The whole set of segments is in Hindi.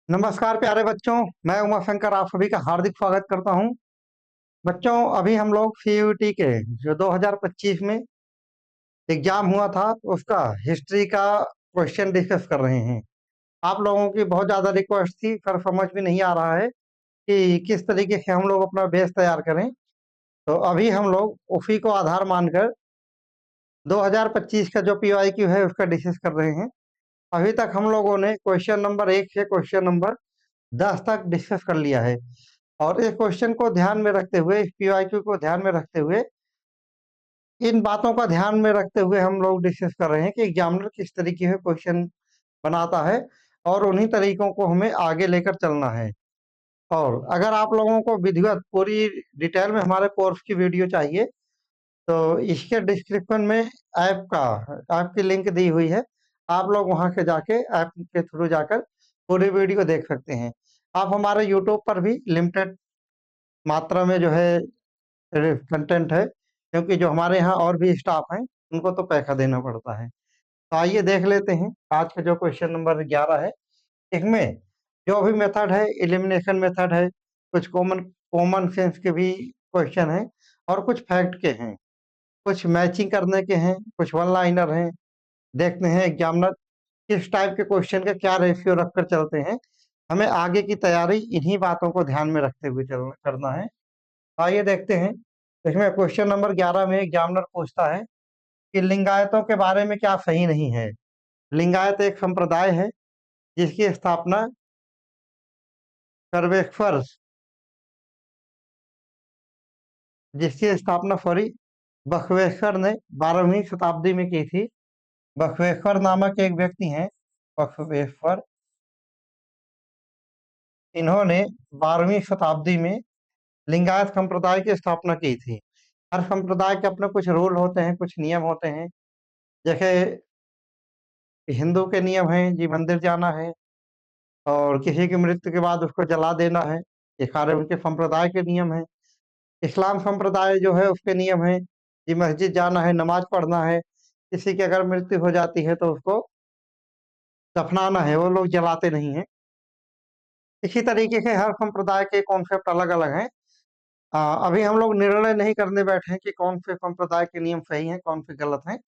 नमस्कार प्यारे बच्चों। मैं उमा शंकर आप सभी का हार्दिक स्वागत करता हूं। बच्चों, अभी हम लोग सीयूईटी के जो 2025 में एग्जाम हुआ था उसका हिस्ट्री का क्वेश्चन डिस्कस कर रहे हैं। आप लोगों की बहुत ज़्यादा रिक्वेस्ट थी, पर समझ में नहीं आ रहा है कि किस तरीके से हम लोग अपना बेस तैयार करें। तो अभी हम लोग उसी को आधार मानकर 2025 का जो पीवाईक्यू है उसका डिस्कस कर रहे हैं। अभी तक हम लोगों ने क्वेश्चन नंबर 1 से क्वेश्चन नंबर 10 तक डिस्कस कर लिया है। और इस क्वेश्चन को ध्यान में रखते हुए, इस पीवाईक्यू को ध्यान में रखते हुए, इन बातों का ध्यान में रखते हुए हम लोग डिस्कस कर रहे हैं कि एग्जामिनर किस तरीके से क्वेश्चन बनाता है और उन्हीं तरीकों को हमें आगे लेकर चलना है। और अगर आप लोगों को विधिवत पूरी डिटेल में हमारे कोर्स की वीडियो चाहिए तो इसके डिस्क्रिप्शन में ऐप की लिंक दी हुई है। आप लोग वहां से जाके ऐप के थ्रू जाकर पूरी वीडियो देख सकते हैं। आप हमारे यूट्यूब पर भी लिमिटेड मात्रा में जो है कंटेंट है, क्योंकि जो हमारे यहाँ और भी स्टाफ हैं उनको तो पैसा देना पड़ता है। तो आइए देख लेते हैं आज का जो क्वेश्चन नंबर 11 है। इसमें जो भी मेथड है, एलिमिनेशन मेथड है, कुछ कॉमन कॉमन सेंस के भी क्वेश्चन हैं और कुछ फैक्ट के हैं, कुछ मैचिंग करने के हैं, कुछ वन लाइनर हैं। देखते हैं एग्जामिनर किस टाइप के क्वेश्चन का क्या रेशियो रखकर चलते हैं। हमें आगे की तैयारी इन्हीं बातों को ध्यान में रखते हुए चल करना है। आइए देखते हैं। इसमें क्वेश्चन नंबर 11 में एग्जामिनर पूछता है कि लिंगायतों के बारे में क्या सही नहीं है। लिंगायत एक संप्रदाय है जिसकी स्थापना सर्वेश्वर जिसकी स्थापना बसवेश्वर ने 12वीं शताब्दी में की थी। बसवेश्वर नामक एक व्यक्ति हैं, बसवेश्वर। इन्होंने 12वीं शताब्दी में लिंगायत संप्रदाय की स्थापना की थी। हर संप्रदाय के अपने कुछ रूल होते हैं, कुछ नियम होते हैं। जैसे हिंदू के नियम हैं जी, मंदिर जाना है और किसी की मृत्यु के बाद उसको जला देना है। ये सारे उनके संप्रदाय के नियम हैं। इस्लाम संप्रदाय जो है उसके नियम हैं कि मस्जिद जाना है, नमाज पढ़ना है, किसी की अगर मृत्यु हो जाती है तो उसको दफनाना है, वो लोग जलाते नहीं हैं। इसी तरीके से हर संप्रदाय के कॉन्सेप्ट अलग अलग हैं। अभी हम लोग निर्णय नहीं करने बैठे हैं कि कौन से संप्रदाय के नियम सही हैं, कौन से गलत हैं।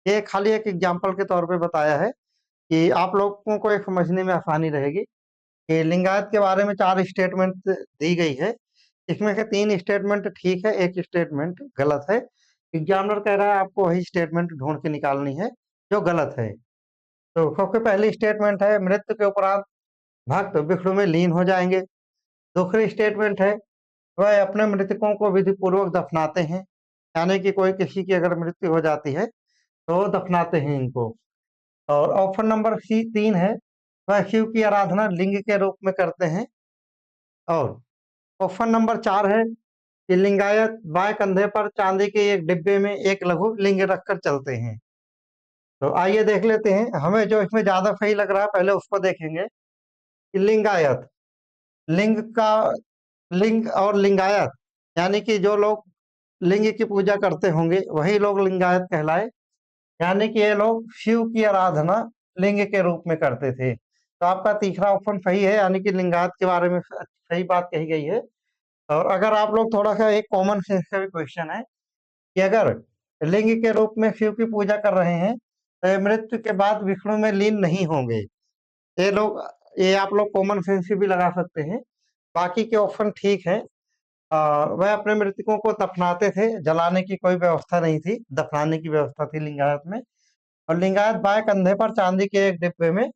ये खाली एक एग्जाम्पल के तौर पे बताया है कि आप लोगों को ये समझने में आसानी रहेगी कि लिंगायत के बारे में 4 स्टेटमेंट दी गई है। इसमें से 3 स्टेटमेंट ठीक है, एक स्टेटमेंट गलत है। एग्जामिनर कह रहा है आपको वही स्टेटमेंट ढूंढ के निकालनी है जो गलत है। तो सबसे पहली स्टेटमेंट है मृत्यु के उपरांत भक्त विष्णु में लीन हो जाएंगे। दूसरी स्टेटमेंट है वह अपने मृतकों को विधि पूर्वक दफनाते हैं, यानी कि कोई किसी की अगर मृत्यु हो जाती है तो वो दफनाते हैं इनको। और ऑप्शन नंबर सी 3 है वह शिव की आराधना लिंग के रूप में करते हैं। और ऑप्शन नंबर 4 है कि लिंगायत बाएं कंधे पर चांदी के एक डिब्बे में एक लघु लिंग रखकर चलते हैं। तो आइए देख लेते हैं, हमें जो इसमें ज्यादा सही लग रहा है पहले उसको देखेंगे कि लिंगायत, लिंग का लिंग और लिंगायत, यानी कि जो लोग लिंग की पूजा करते होंगे वही लोग लिंगायत कहलाए। यानी कि ये लोग शिव की आराधना लिंग के रूप में करते थे। तो आपका तीसरा ऑप्शन सही है, यानी कि लिंगायत के बारे में सही बात कही गई है। और अगर आप लोग थोड़ा सा, एक कॉमन सेंस का भी क्वेश्चन है कि अगर लिंग के रूप में शिव की पूजा कर रहे हैं तो ये मृत्यु के बाद विष्णु में लीन नहीं होंगे। ये लोग, ये आप लोग कॉमन सेंस से भी लगा सकते हैं। बाकी के ऑप्शन ठीक है। वह अपने मृतकों को दफनाते थे, जलाने की कोई व्यवस्था नहीं थी, दफनाने की व्यवस्था थी लिंगायत में। और लिंगायत बाएं कंधे पर चांदी के एक डिब्बे में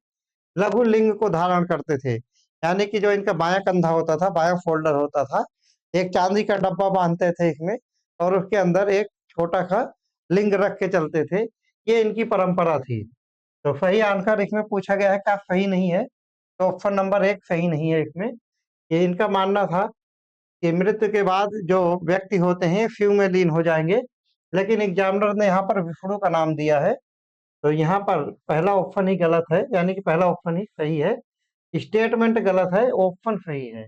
लघु लिंग को धारण करते थे। यानी कि जो इनका बायां कंधा होता था, बायां फोल्डर होता था, एक चांदी का डब्बा बांधते थे इसमें और उसके अंदर एक छोटा सा लिंग रख के चलते थे। ये इनकी परंपरा थी। तो सही आंसर इसमें पूछा गया है क्या सही नहीं है, तो ऑप्शन नंबर 1 सही नहीं है इसमें। ये इनका मानना था कि मृत्यु के बाद जो व्यक्ति होते हैं शिव में लीन हो जाएंगे, लेकिन एग्जामिनर ने यहाँ पर विष्णु का नाम दिया है। तो यहाँ पर पहला ऑप्शन ही गलत है, यानी कि पहला ऑप्शन ही सही है। स्टेटमेंट गलत है, ऑप्शन सही है।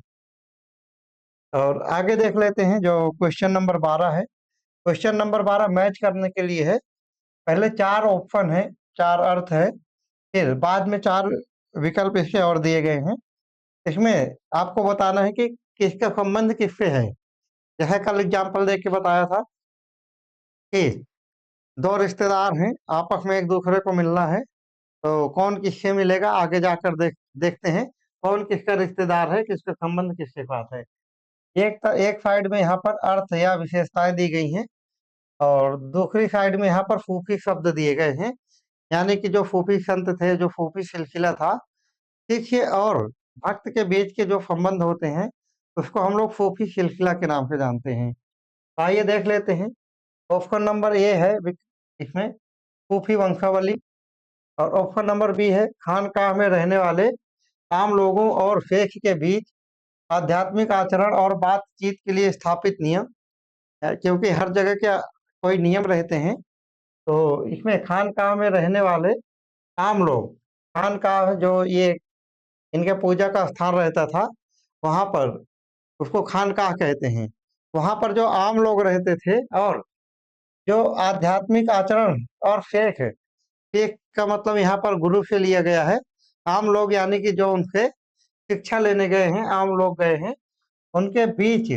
और आगे देख लेते हैं जो क्वेश्चन नंबर 12 है। क्वेश्चन नंबर 12 मैच करने के लिए है। पहले 4 ऑप्शन है, 4 अर्थ है, फिर बाद में 4 विकल्प इसके और दिए गए हैं। इसमें आपको बताना है कि किसका संबंध किससे है। जैसे कल एग्जाम्पल देख के बताया था कि दो रिश्तेदार हैं, आपस में एक दूसरे को मिलना है, तो कौन किससे मिलेगा आगे जाकर देखते हैं कौन किसका रिश्तेदार है, किसका संबंध किसके साथ है। एक साइड में यहाँ पर अर्थ या विशेषताएं दी गई हैं और दूसरी साइड में यहाँ पर सूफी शब्द दिए गए हैं। यानी कि जो सूफी संत थे, जो सूफी सिलसिला था, शिष्य और भक्त के बीच के जो संबंध होते हैं उसको हम लोग सूफी सिलसिला के नाम से जानते हैं। तो आइए देख लेते हैं। ऑप्शन नंबर ए है इसमें सूफी वंशावली, और ऑप्शन नंबर बी है खानकाह में रहने वाले आम लोगों और शेख के बीच आध्यात्मिक आचरण और बातचीत के लिए स्थापित नियम। क्योंकि हर जगह के कोई नियम रहते हैं, तो इसमें खानकाह में रहने वाले आम लोग, खानकाह जो ये इनके पूजा का स्थान रहता था, वहां पर उसको खानकाह कहते हैं। वहां पर जो आम लोग रहते थे, और जो आध्यात्मिक आचरण और शेख, शेख का मतलब यहाँ पर गुरु से लिया गया है। आम लोग यानी कि जो उनसे शिक्षा लेने गए हैं, आम लोग गए हैं, उनके बीच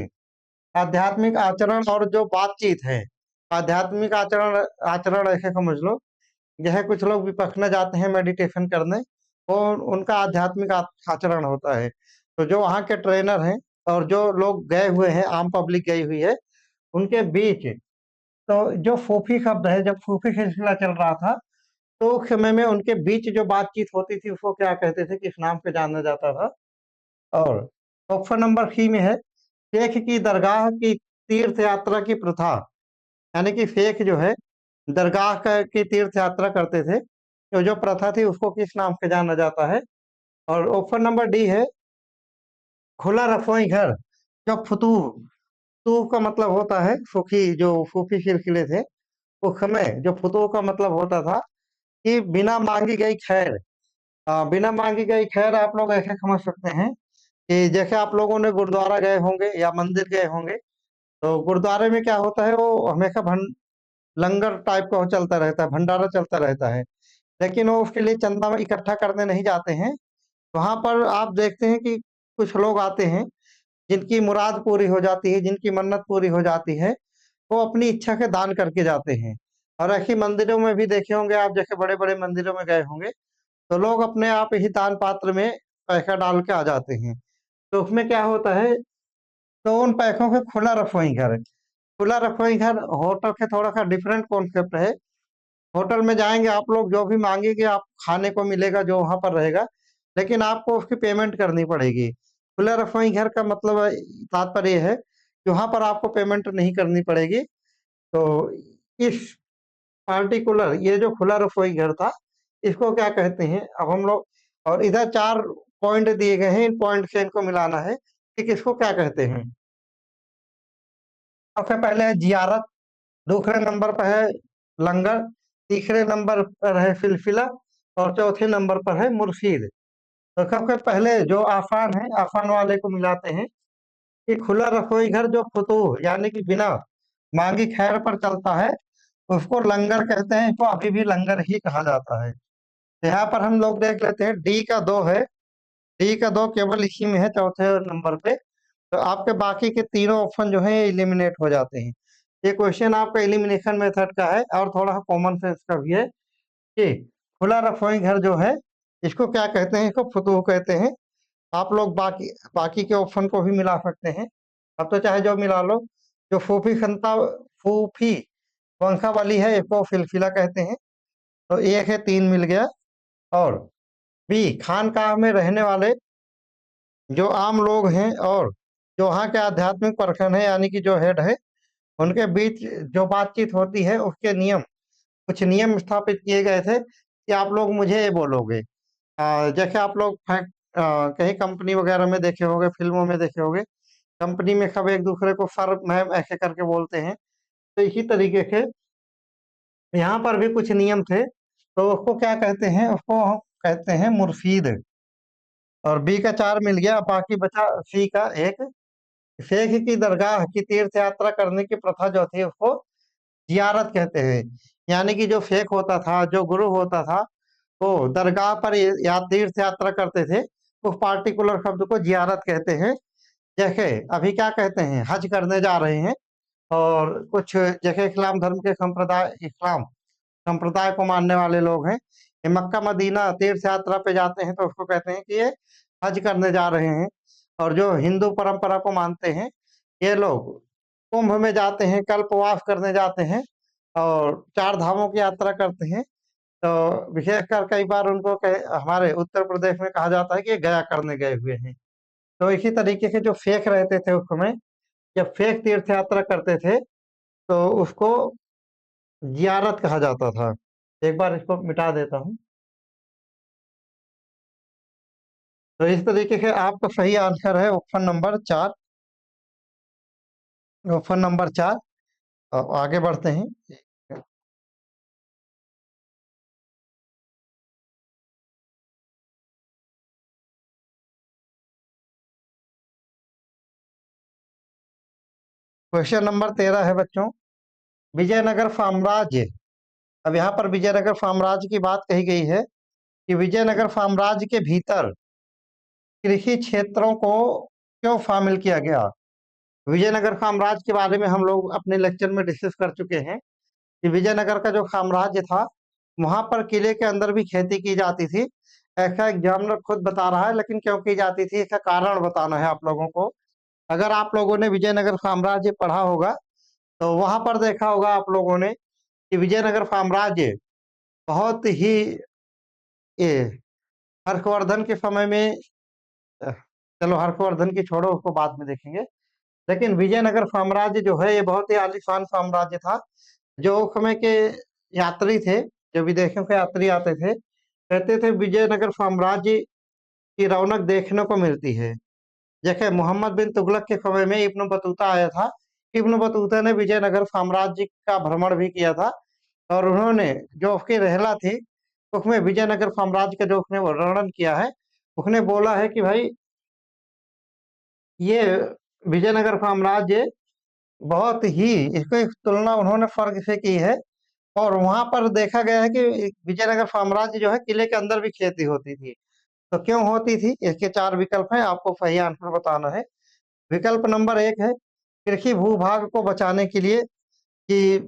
आध्यात्मिक आचरण और जो बातचीत है, आध्यात्मिक आचरण आचरण ऐसे समझ लो, जैसे कुछ लोग विपक्षना जाते हैं मेडिटेशन करने, वो उनका आध्यात्मिक आचरण होता है। तो जो वहाँ के ट्रेनर हैं और जो लोग गए हुए हैं, आम पब्लिक गई हुई है, उनके बीच, तो जो सूफी शब्द है, जब सूफी सिलसिला चल रहा था, तो उस समय में उनके बीच जो बातचीत होती थी उसको क्या कहते थे, किस नाम से जाना जाता था। और ऑप्शन नंबर सी में है शेख की दरगाह की तीर्थ यात्रा की प्रथा। यानी कि शेख जो है दरगाह की तीर्थ यात्रा करते थे, तो जो प्रथा थी उसको किस नाम से जाना जाता है। और ऑप्शन नंबर डी है खुला रसोई घर, जो फतूह, फतूह का मतलब होता है सूफी, जो सूफी सिलसिले थे उस समय जो फतूह का मतलब होता था कि बिना मांगी गई खैर। बिना मांगी गई खैर आप लोग ऐसे समझ सकते हैं कि जैसे आप लोगों ने गुरुद्वारा गए होंगे या मंदिर गए होंगे, तो गुरुद्वारे में क्या होता है, वो हमेशा लंगर टाइप का वो चलता रहता है, भंडारा चलता रहता है। लेकिन वो उसके लिए चंदा इकट्ठा करने नहीं जाते हैं। वहां पर आप देखते हैं कि कुछ लोग आते हैं जिनकी मुराद पूरी हो जाती है, जिनकी मन्नत पूरी हो जाती है, वो अपनी इच्छा के दान करके जाते हैं। और ऐसी मंदिरों में भी देखे होंगे आप, जैसे बड़े बड़े मंदिरों में गए होंगे, तो लोग अपने आप ही दान पात्र में पैसा डाल के आ जाते हैं। तो उसमें क्या होता है, तो उन पैसों के खुला रसोई घर, खुला रसोई घर होटल के थोड़ा सा डिफरेंट कॉन्सेप्ट है। होटल में जाएंगे आप लोग, जो भी मांगेंगे आप खाने को मिलेगा जो वहां पर रहेगा, लेकिन आपको उसकी पेमेंट करनी पड़ेगी। खुला रसोई घर का मतलब तात्पर्य है कि वहां पर आपको पेमेंट नहीं करनी पड़ेगी। तो इस पार्टिकुलर ये जो खुला रसोई घर था, इसको क्या कहते हैं अब हम लोग। और इधर चार पॉइंट दिए गए हैं, इन पॉइंट से इनको मिलाना है कि किसको क्या कहते हैं। सबसे पहले है जियारत, दूसरे नंबर पर है लंगर, तीसरे नंबर पर है सिलसिला, और चौथे नंबर पर है मुर्शीद। तो सबसे पहले जो आसान है, आसान वाले को मिलाते हैं कि खुला रसोई घर जो फतूह यानी कि बिना मांगी खैर पर चलता है, उसको लंगर कहते हैं। इसको अभी भी लंगर ही कहा जाता है। तो यहाँ पर हम लोग देख लेते हैं, डी का दो है, डी का दो केवल इसी में है, चौथे नंबर पे। तो आपके बाकी के तीनों ऑप्शन जो है एलिमिनेट हो जाते हैं। ये क्वेश्चन आपका एलिमिनेशन मेथड का है और थोड़ा कॉमन सेंस का भी है कि खुला रसोई घर जो है इसको क्या कहते हैं, इसको फतूह कहते हैं। आप लोग बाकी बाकी के ऑप्शन को भी मिला सकते हैं, अब तो चाहे जो मिला लो। जो फूफी वंशावली है इसको सिलसिला कहते हैं। तो एक है, तीन मिल गया। और बी खानकाह में रहने वाले जो आम लोग हैं और जो वहाँ के आध्यात्मिक पर्सन है यानी कि जो हेड है, उनके बीच जो बातचीत होती है उसके नियम, कुछ नियम स्थापित किए गए थे कि आप लोग मुझे ये बोलोगे। जैसे आप लोग कहीं कंपनी वगैरह में देखे होंगे, फिल्मों में देखे होंगे, कंपनी में सब एक दूसरे को सर मैम ऐसे करके बोलते हैं। तो इसी तरीके से यहाँ पर भी कुछ नियम थे, तो उसको क्या कहते हैं, उसको हम कहते हैं मुर्शीद। और बी का चार मिल गया, बाकी बचा सी का एक। शेख की दरगाह की तीर्थ यात्रा करने की प्रथा जो थी उसको जियारत कहते हैं। यानी कि जो शेख होता था, जो गुरु होता था, वो दरगाह पर या तीर्थ यात्रा करते थे, उस पार्टिकुलर शब्द को जियारत कहते हैं। जैसे अभी क्या कहते हैं, हज करने जा रहे हैं, और कुछ जैसे इस्लाम धर्म के इस्लाम संप्रदाय को मानने वाले लोग हैं, ये मक्का मदीना तीर्थ यात्रा पे जाते हैं तो उसको कहते हैं कि ये हज करने जा रहे हैं। और जो हिंदू परंपरा को मानते हैं, ये लोग कुंभ में जाते हैं, कल्पवास करने जाते हैं, और चार धामों की यात्रा करते हैं। तो विशेषकर कई बार उनको हमारे उत्तर प्रदेश में कहा जाता है कि ये गया करने गए हुए हैं। तो इसी तरीके से जो फेक रहते थे उस समय, जब फेक तीर्थ यात्रा करते थे, तो उसको जियारत कहा जाता था। एक बार इसको मिटा देता हूँ। तो इस तरीके से आपका सही आंसर है ऑप्शन नंबर 4। Option number 4। आगे बढ़ते हैं। क्वेश्चन नंबर 13 है बच्चों, विजयनगर साम्राज्य। अब यहाँ पर विजयनगर साम्राज्य की बात कही गई है कि विजयनगर साम्राज्य के भीतर कृषि क्षेत्रों को क्यों शामिल किया गया। विजयनगर साम्राज्य के बारे में हम लोग अपने लेक्चर में डिस्कस कर चुके हैं कि विजयनगर का जो साम्राज्य था, वहां पर किले के अंदर भी खेती की जाती थी। ऐसा एग्जामिनर खुद बता रहा है, लेकिन क्यों की जाती थी इसका कारण बताना है आप लोगों को। अगर आप लोगों ने विजयनगर साम्राज्य पढ़ा होगा तो वहां पर देखा होगा आप लोगों ने कि विजयनगर साम्राज्य बहुत ही ये हर्षवर्धन के समय में, अ, चलो हर्षवर्धन की छोड़ो, उसको बाद में देखेंगे। लेकिन विजयनगर साम्राज्य जो है ये बहुत ही आलीशान साम्राज्य था। जो उस समय के यात्री थे, जो विदेशों के यात्री आते थे, कहते थे विजयनगर साम्राज्य की रौनक देखने को मिलती है। जैसे मोहम्मद बिन तुगलक के समय में इब्न बतूता आया था। इब्न बतूता ने विजयनगर साम्राज्य का भ्रमण भी किया था, और उन्होंने जो उसकी रहला थी उसमें विजयनगर साम्राज्य का जो उसने वर्णन किया है, उसने बोला है कि भाई ये विजयनगर साम्राज्य बहुत ही, इसको एक तुलना उन्होंने फर्क से की है। और वहां पर देखा गया है कि विजयनगर साम्राज्य जो है किले के अंदर भी खेती होती थी। तो क्यों होती थी, इसके चार विकल्प हैं, आपको सही आंसर बताना है। विकल्प नंबर 1 है कृषि भूभाग को बचाने के लिए, कि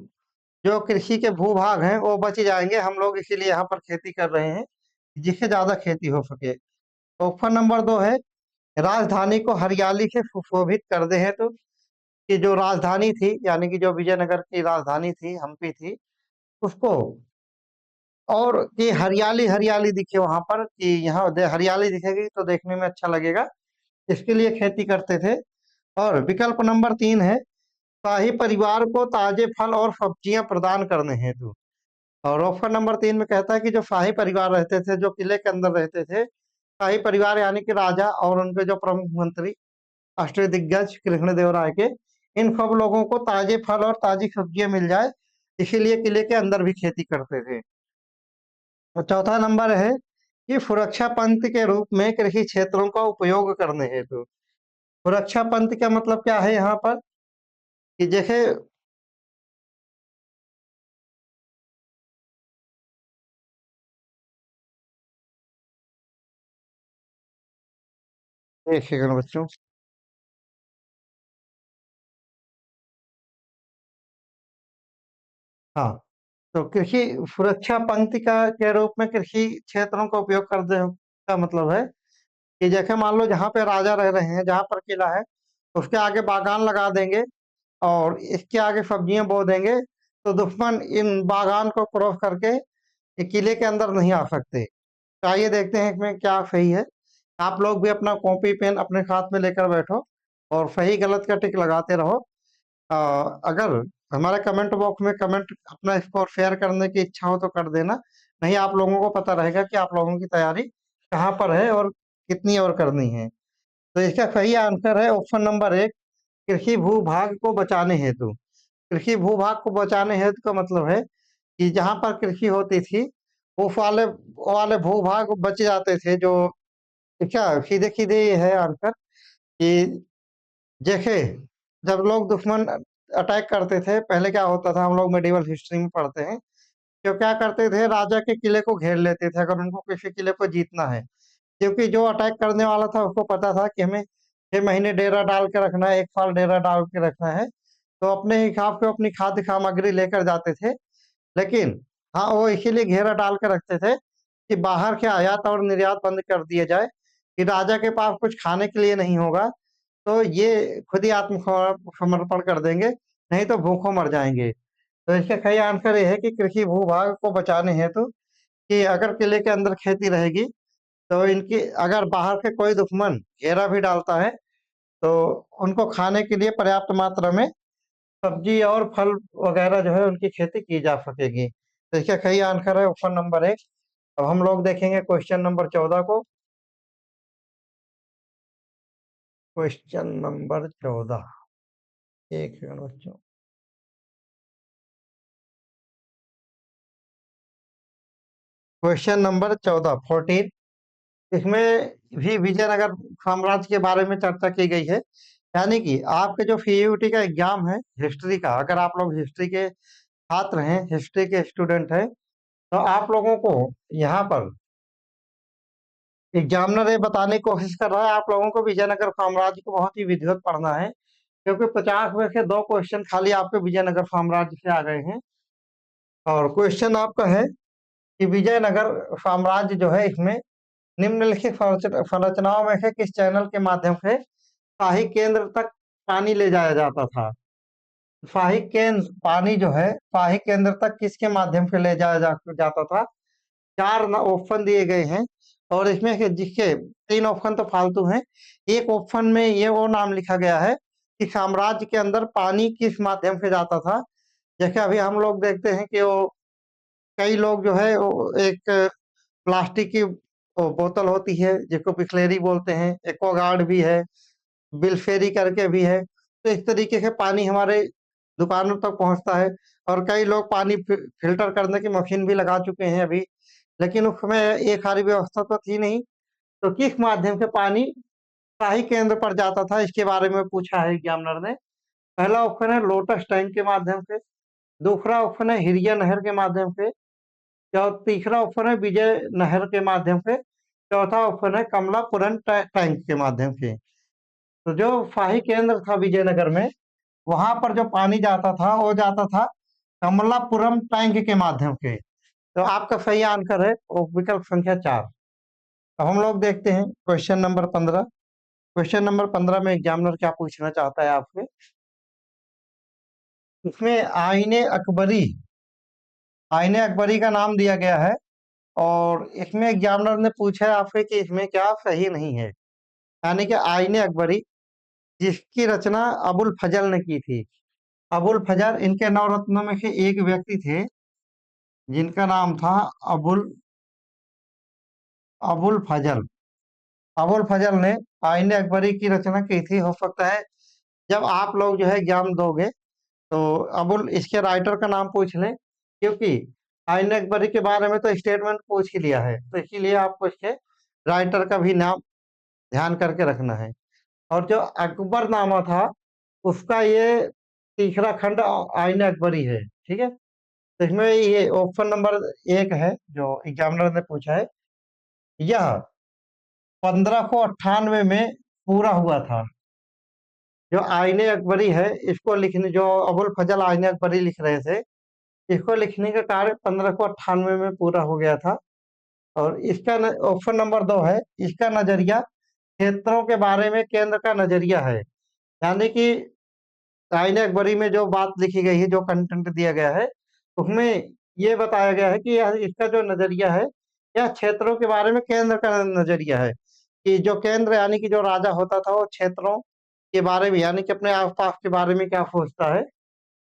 जो कृषि के भूभाग हैं वो बच जाएंगे, हम लोग इसीलिए यहाँ पर खेती कर रहे हैं जिससे ज्यादा खेती हो सके। ऑप्शन नंबर 2 है राजधानी को हरियाली से सुशोभित कर दे हैं, तो कि जो राजधानी थी, यानी कि जो विजयनगर की राजधानी थी, हम्पी थी, उसको और कि हरियाली हरियाली दिखे वहां पर, कि यहाँ हरियाली दिखेगी तो देखने में अच्छा लगेगा, इसके लिए खेती करते थे। और विकल्प नंबर 3 है शाही परिवार को ताजे फल और सब्जियां प्रदान करने हेतु। और ऑप्शन नंबर 3 में कहता है कि जो शाही परिवार रहते थे, जो किले के अंदर रहते थे, शाही परिवार यानी कि राजा और उनके जो प्रमुख मंत्री, अष्टदिग्गज कृष्णदेवराय के, इन सब लोगों को ताजे फल और ताजी सब्जियां मिल जाए, इसीलिए किले के अंदर भी खेती करते थे। और चौथा नंबर है कि सुरक्षा पंथ के रूप में कृषि क्षेत्रों का उपयोग करने हेतु। सुरक्षा पंथ का मतलब क्या है यहाँ पर, कि जैसे, एक सेकंड बच्चों। हाँ, तो कृषि सुरक्षा पंक्ति का के रूप में कृषि क्षेत्रों का उपयोग करने का मतलब है कि जैसे मान लो जहाँ पे राजा रह रहे हैं, जहाँ पर किला है, उसके आगे बागान लगा देंगे और इसके आगे सब्जियां बो देंगे, तो दुश्मन इन बागान को क्रॉस करके ये किले के अंदर नहीं आ सकते। तो आइए देखते हैं इसमें क्या सही है। आप लोग भी अपना कॉपी पेन अपने साथ में लेकर बैठो और सही गलत का टिक लगाते रहो। अगर हमारे कमेंट बॉक्स में कमेंट अपना स्कोर शेयर करने की इच्छा हो तो कर देना, नहीं आप लोगों को पता रहेगा कि आप लोगों की तैयारी कहाँ पर है और कितनी और करनी है। तो इसका सही आंसर है ऑप्शन नंबर 1, कृषि भूभाग को बचाने हेतु। कृषि भूभाग को बचाने हेतु का मतलब है कि जहाँ पर कृषि होती थी वो वाले भूभाग बच जाते थे। जो क्या सीधे सीधे ये है आंसर कि जैसे जब लोग दुश्मन अटैक करते थे, पहले क्या होता था, हम लोग मेडिवल हिस्ट्री में पढ़ते हैं, तो क्या करते थे, राजा के किले को घेर लेते थे अगर उनको किसी किले को जीतना है। क्योंकि जो अटैक करने वाला था उसको पता था कि हमें 6 महीने डेरा डाल के रखना है, 1 साल डेरा डाल के रखना है, तो अपने हिसाब से अपनी खाद्य सामग्री लेकर जाते थे। लेकिन हाँ, वो इसीलिए घेरा डाल के रखते थे कि बाहर के आयात और निर्यात बंद कर दिया जाए, कि राजा के पास कुछ खाने के लिए नहीं होगा, तो ये खुद ही समर्पण कर देंगे, नहीं तो भूखों मर जाएंगे। तो इसका सही आंसर ये है कि कृषि भूभाग को बचाने हेतु, कि अगर किले के अंदर खेती रहेगी, तो इनकी अगर बाहर से कोई दुश्मन घेरा भी डालता है, तो उनको खाने के लिए पर्याप्त मात्रा में सब्जी और फल वगैरह जो है उनकी खेती की जा सकेगी। तो इसका सही आंसर है ऑप्शन नंबर 1। अब हम लोग देखेंगे क्वेश्चन नंबर 14 को। क्वेश्चन नंबर 14, एक सेकंड बच्चों। क्वेश्चन नंबर 14 इसमें भी विजयनगर साम्राज्य के बारे में चर्चा की गई है। यानी कि आपके जो सीयूईटी का एग्जाम है हिस्ट्री का, अगर आप लोग हिस्ट्री के छात्र हैं, हिस्ट्री के स्टूडेंट हैं, तो आप लोगों को यहाँ पर एग्जामिनर ये बताने की कोशिश कर रहा है आप लोगों को विजयनगर साम्राज्य को बहुत ही विधिवत पढ़ना है, क्योंकि 50 में से 2 क्वेश्चन खाली आपके विजयनगर साम्राज्य से आ गए हैं। और क्वेश्चन आपका है कि विजयनगर साम्राज्य जो है इसमें निम्नलिखित संरचनाओं में से किस चैनल के माध्यम से शाही केंद्र तक पानी ले जाया जाता था। शाही केंद्र पानी जो है शाही केंद्र तक किसके माध्यम से ले जाया जाता था। 4 ऑप्शन दिए गए हैं, और इसमें से जिसके 3 ऑप्शन तो फालतू हैं। एक ऑप्शन में ये वो नाम लिखा गया है कि साम्राज्य के अंदर पानी किस माध्यम से जाता था। जैसे अभी हम लोग देखते हैं कि वो कई लोग जो है वो एक प्लास्टिक की वो बोतल होती है जिसको बिस्लेरी बोलते हैं, एक्वागार्ड भी है, बिल्फेरी करके भी है। तो इस तरीके से पानी हमारे दुकानों तक पहुंचता है, और कई लोग पानी फिल्टर करने की मशीन भी लगा चुके हैं अभी। लेकिन उसमें ये सारी व्यवस्था तो थी नहीं। तो किस माध्यम से पानी शाही केंद्र पर जाता था, इसके बारे में पूछा है एग्जामिनर ने। पहला ऑप्शन है लोटस टैंक के माध्यम से, दूसरा ऑप्शन है हिरिया नहर के माध्यम से, तीसरा ऑप्शन है विजय नहर के माध्यम से, चौथा ऑप्शन है कमलापुरम टैंक के माध्यम से। तो जो शाही केंद्र था विजयनगर में, वहां पर जो पानी जाता था वो जाता था कमलापुरम टैंक के माध्यम से। तो आपका सही आंसर है वो विकल्प संख्या 4। अब हम लोग देखते हैं क्वेश्चन नंबर 15। क्वेश्चन नंबर 15 में एग्जामिनर क्या पूछना चाहता है आपसे। इसमें आईने अकबरी का नाम दिया गया है, और इसमें एग्जामिनर ने पूछा है आपसे कि इसमें क्या सही नहीं है। यानी कि आईने अकबरी जिसकी रचना अबुल फजल ने की थी। अबुल फजल इनके नवरत्नों में से एक व्यक्ति थे, जिनका नाम था अबुल अबुल फजल। अबुल फजल ने आईने अकबरी की रचना की थी। हो सकता है जब आप लोग जो है एग्जाम दोगे, तो अबुल इसके राइटर का नाम पूछ लें, क्योंकि आईने अकबरी के बारे में तो स्टेटमेंट पूछ ही लिया है, तो इसीलिए आपको इसके राइटर का भी नाम ध्यान करके रखना है। और जो अकबरनामा था उसका ये तीसरा खंड आईने अकबरी है। ठीक है, तो इसमें ये ऑप्शन नंबर 1 है जो एग्जामिनर ने पूछा है। यह 1598 में पूरा हुआ था। जो आईने अकबरी है इसको लिखने, जो अबुल फजल आईने अकबरी लिख रहे थे, इसको लिखने का कार्य 1598 में पूरा हो गया था। और इसका ऑप्शन नंबर 2 है, इसका नजरिया क्षेत्रों के बारे में केंद्र का नजरिया है। यानी कि आईने अकबरी में जो बात लिखी गई है, जो कंटेंट दिया गया है, उसमें ये बताया गया है कि यह इसका जो नजरिया है, यह क्षेत्रों के बारे में केंद्र का नजरिया है। कि जो केंद्र यानी कि जो राजा होता था वो क्षेत्रों के बारे में, यानी कि अपने आसपास के बारे में क्या सोचता है।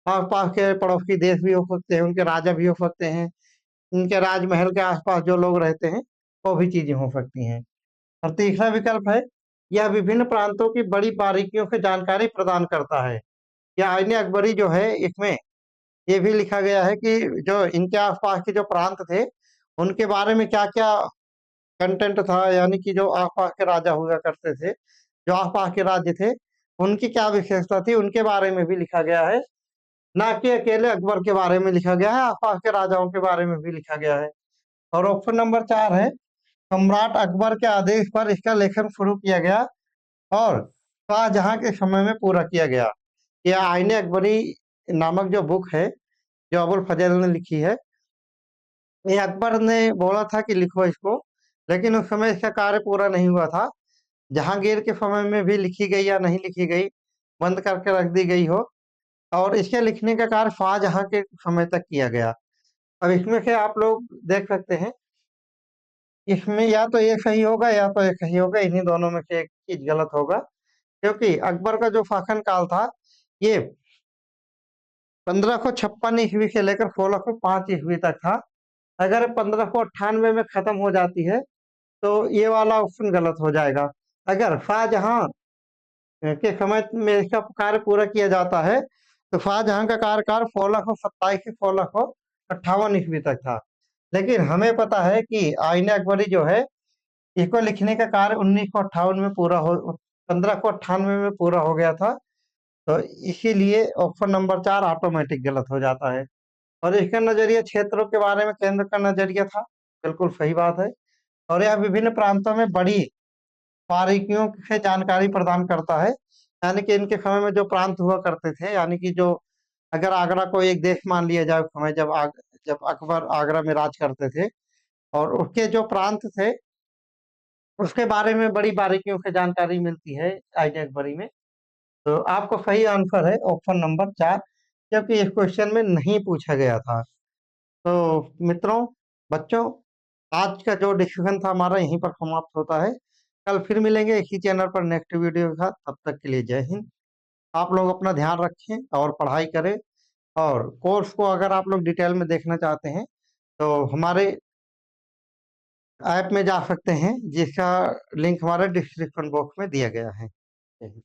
आसपास के पड़ोसी देश भी हो सकते हैं, उनके राजा भी हो सकते हैं, उनके राजमहल के आसपास जो लोग रहते हैं वो भी चीजें हो सकती हैं। और तीसरा विकल्प है, यह विभिन्न प्रांतों की बड़ी बारीकियों से जानकारी प्रदान करता है। यह आईने अकबरी जो है इसमें ये भी लिखा गया है कि जो इनके आसपास के जो प्रांत थे उनके बारे में क्या क्या कंटेंट था, यानी कि जो आसपास के राजा हुआ करते थे, जो आसपास के राज्य थे, उनकी क्या विशेषता थी, उनके बारे में भी लिखा गया है। ना कि अकेले अकबर के बारे में लिखा गया है, आसपास के राजाओं के बारे में भी लिखा गया है। और ऑप्शन नंबर 4 है, सम्राट अकबर के आदेश पर इसका लेखन शुरू किया गया और शाहजहां के समय में पूरा किया गया। यह आईने अकबरी नामक जो बुक है, जो अबुल फजल ने लिखी है, ये अकबर ने बोला था कि लिखो इसको, लेकिन उस समय इसका कार्य पूरा नहीं हुआ था। जहांगीर के समय में भी लिखी गई या नहीं लिखी गई, बंद करके रख दी गई हो, और इसके लिखने का कार्य शाहजहां के समय तक किया गया। अब इसमें से आप लोग देख सकते हैं, इसमें या तो ये सही होगा या तो ये सही होगा, इन्हीं दोनों में से एक चीज गलत होगा, क्योंकि अकबर का जो शासन काल था ये 1556 ईस्वी से लेकर 1605 ईस्वी तक था। अगर 1598 में खत्म हो जाती है तो ये वाला ऑप्शन गलत हो जाएगा। अगर शाहजहां के समय में इसका कार्य पूरा किया जाता है तो शाहजहां का कार्यकाल 1627 से 1658 ईस्वी तक था। लेकिन हमें पता है कि आईने अकबरी जो है, इसको लिखने का कार्य 1958 में पूरा हो 1598 में पूरा हो गया था। तो इसीलिए ऑप्शन नंबर 4 ऑटोमेटिक गलत हो जाता है। और इसका नजरिया क्षेत्रों के बारे में केंद्र का नजरिया था, बिल्कुल सही बात है। और यह विभिन्न प्रांतों में बड़ी बारीकियों से जानकारी प्रदान करता है, यानी कि इनके समय में जो प्रांत हुआ करते थे, यानी कि जो अगर आगरा को एक देश मान लिया जाए उस समय, जब अकबर आगरा में राज करते थे, और उसके जो प्रांत थे उसके बारे में बड़ी बारीकियों से जानकारी मिलती है आईने अकबरी में। तो आपको सही आंसर है ऑप्शन नंबर 4, क्योंकि इस क्वेश्चन में नहीं पूछा गया था। तो मित्रों, बच्चों, आज का जो डिस्कशन था हमारा यहीं पर समाप्त होता है। कल फिर मिलेंगे इसी चैनल पर नेक्स्ट वीडियो के साथ। तब तक के लिए जय हिंद। आप लोग अपना ध्यान रखें और पढ़ाई करें। और कोर्स को अगर आप लोग डिटेल में देखना चाहते हैं तो हमारे ऐप में जा सकते हैं, जिसका लिंक हमारे डिस्क्रिप्शन बॉक्स में दिया गया है। जय हिंद।